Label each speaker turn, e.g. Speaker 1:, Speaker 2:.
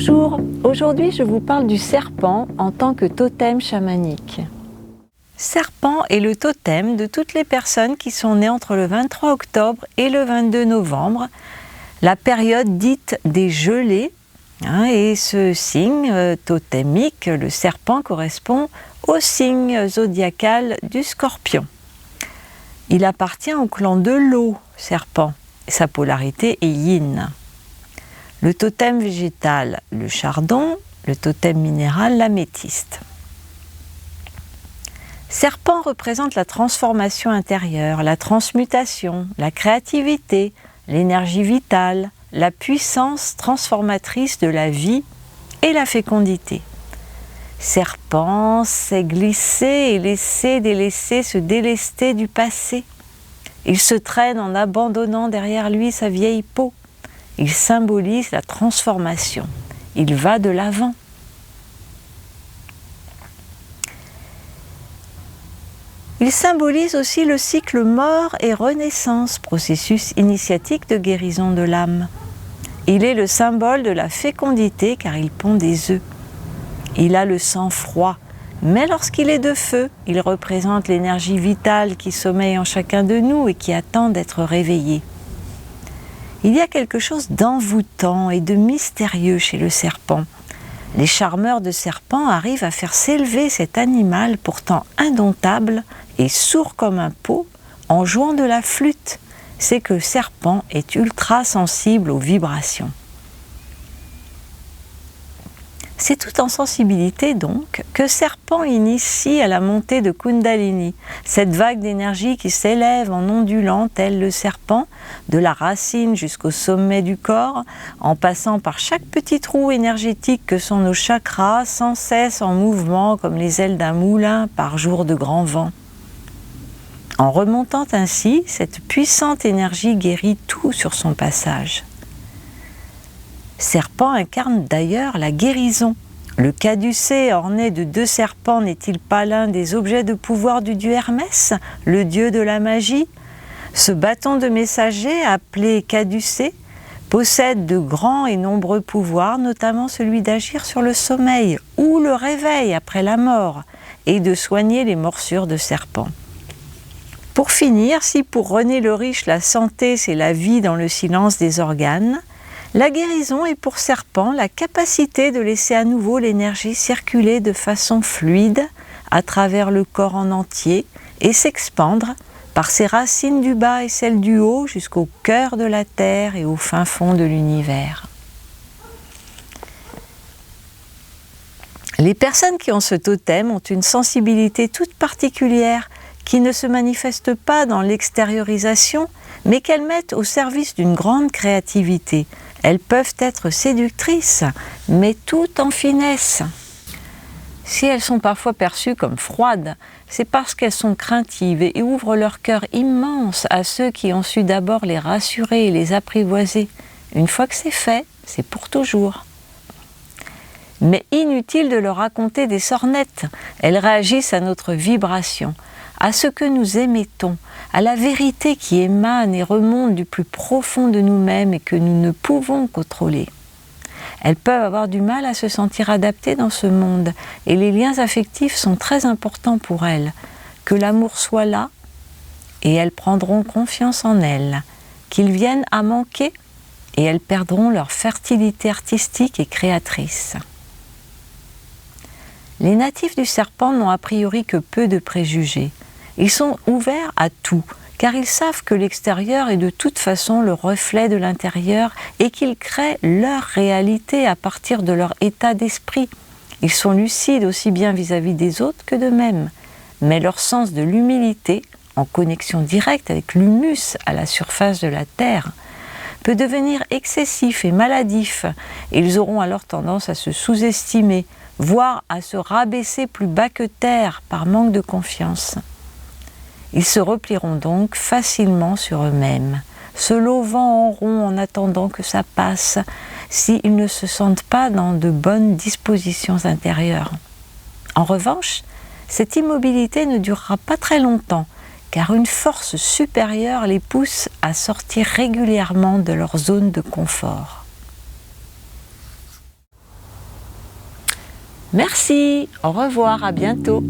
Speaker 1: Bonjour, aujourd'hui je vous parle du serpent en tant que totem chamanique. Serpent est le totem de toutes les personnes qui sont nées entre le 23 octobre et le 22 novembre, la période dite des gelées, et ce signe totémique, le serpent, correspond au signe zodiacal du Scorpion. Il appartient au clan de l'eau, serpent, et sa polarité est yin. Le totem végétal, le chardon, le totem minéral, l'améthyste. Serpent représente la transformation intérieure, la transmutation, la créativité, l'énergie vitale, la puissance transformatrice de la vie et la fécondité. Serpent sait glisser et laisser délaisser, se délester du passé. Il se traîne en abandonnant derrière lui sa vieille peau. Il symbolise la transformation. Il va de l'avant. Il symbolise aussi le cycle mort et renaissance, processus initiatique de guérison de l'âme. Il est le symbole de la fécondité car il pond des œufs. Il a le sang froid, mais lorsqu'il est de feu, il représente l'énergie vitale qui sommeille en chacun de nous et qui attend d'être réveillée. Il y a quelque chose d'envoûtant et de mystérieux chez le serpent. Les charmeurs de serpents arrivent à faire s'élever cet animal pourtant indomptable et sourd comme un pot en jouant de la flûte. C'est que le serpent est ultra sensible aux vibrations. C'est tout en sensibilité donc que serpent initie à la montée de Kundalini, cette vague d'énergie qui s'élève en ondulant tel le serpent, de la racine jusqu'au sommet du corps, en passant par chaque petit trou énergétique que sont nos chakras, sans cesse en mouvement comme les ailes d'un moulin par jour de grand vent. En remontant ainsi, cette puissante énergie guérit tout sur son passage. Serpent incarne d'ailleurs la guérison. Le caducée orné de 2 serpents n'est-il pas l'un des objets de pouvoir du dieu Hermès, le dieu de la magie? Ce bâton de messager, appelé caducée, possède de grands et nombreux pouvoirs, notamment celui d'agir sur le sommeil ou le réveil après la mort et de soigner les morsures de serpents. Pour finir, si pour René le Riche la santé c'est la vie dans le silence des organes, la guérison est pour serpent la capacité de laisser à nouveau l'énergie circuler de façon fluide à travers le corps en entier et s'expandre par ses racines du bas et celles du haut jusqu'au cœur de la terre et au fin fond de l'univers. Les personnes qui ont ce totem ont une sensibilité toute particulière qui ne se manifeste pas dans l'extériorisation, mais qu'elles mettent au service d'une grande créativité. Elles peuvent être séductrices, mais tout en finesse. Si elles sont parfois perçues comme froides, c'est parce qu'elles sont craintives et ouvrent leur cœur immense à ceux qui ont su d'abord les rassurer et les apprivoiser. Une fois que c'est fait, c'est pour toujours. Mais inutile de leur raconter des sornettes, elles réagissent à notre vibration, à ce que nous émettons, à la vérité qui émane et remonte du plus profond de nous-mêmes et que nous ne pouvons contrôler. Elles peuvent avoir du mal à se sentir adaptées dans ce monde et les liens affectifs sont très importants pour elles. Que l'amour soit là et elles prendront confiance en elles, qu'ils viennent à manquer et elles perdront leur fertilité artistique et créatrice. Les natifs du serpent n'ont a priori que peu de préjugés. Ils sont ouverts à tout, car ils savent que l'extérieur est de toute façon le reflet de l'intérieur et qu'ils créent leur réalité à partir de leur état d'esprit. Ils sont lucides aussi bien vis-à-vis des autres que d'eux-mêmes, mais leur sens de l'humilité, en connexion directe avec l'humus à la surface de la terre, peut devenir excessif et maladif. Ils auront alors tendance à se sous-estimer, voire à se rabaisser plus bas que terre par manque de confiance. Ils se replieront donc facilement sur eux-mêmes, se lovant en rond en attendant que ça passe, s'ils ne se sentent pas dans de bonnes dispositions intérieures. En revanche, cette immobilité ne durera pas très longtemps, car une force supérieure les pousse à sortir régulièrement de leur zone de confort. Merci, au revoir, à bientôt.